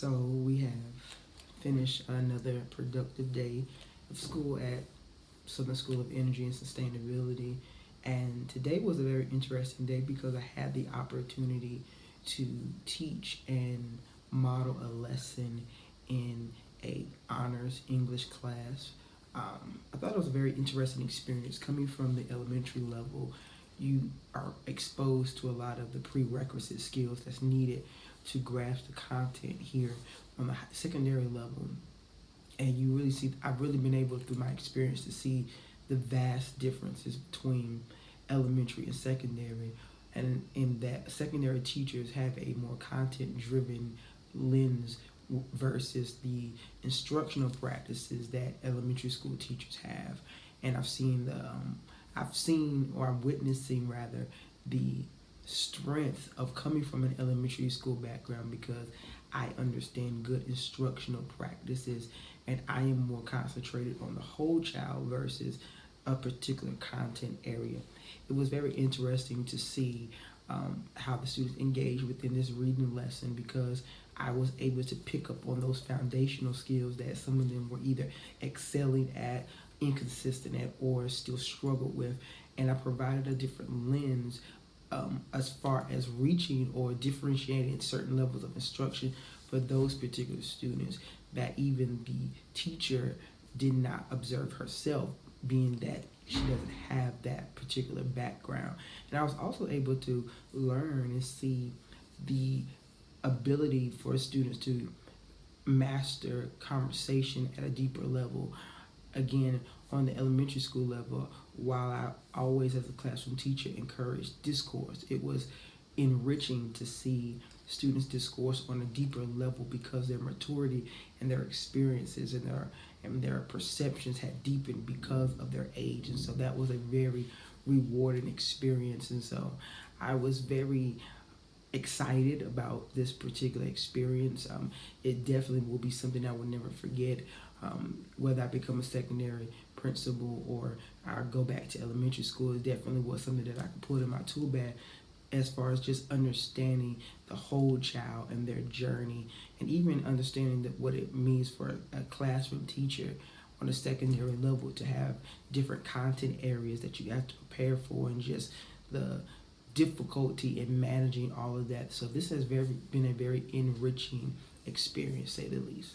So we have finished another productive day of school at Southern School of Energy and Sustainability. And today was a very interesting day because I had the opportunity to teach and model a lesson in a honors English class. I thought it was a very interesting experience coming from the elementary level. You are exposed to a lot of the prerequisite skills that's needed to grasp the content here on the secondary level. And you really see, I've really been able through my experience to see the vast differences between elementary and secondary. And in that, secondary teachers have a more content driven lens versus the instructional practices that elementary school teachers have. And I've seen, or I'm witnessing rather, the strength of coming from an elementary school background because I understand good instructional practices and I am more concentrated on the whole child versus a particular content area. It was very interesting to see how the students engaged within this reading lesson because I was able to pick up on those foundational skills that some of them were either excelling at, inconsistent at, or still struggled with. And I provided a different lens as far as reaching or differentiating certain levels of instruction for those particular students that even the teacher did not observe herself, being that she doesn't have that particular background. And I was also able to learn and see the ability for students to master conversation at a deeper level. Again, on the elementary school level, while I always, as a classroom teacher, encouraged discourse, it was enriching to see students discourse on a deeper level because their maturity and their experiences and their perceptions had deepened because of their age. And so that was a very rewarding experience. And so I was very excited about this particular experience. It definitely will be something I will never forget. Whether I become a secondary principal or I go back to elementary school, it definitely was something that I could put in my tool bag as far as just understanding the whole child and their journey, and even understanding that what it means for a classroom teacher on a secondary level to have different content areas that you have to prepare for, and just the difficulty in managing all of that. So this has been a very enriching experience, say the least.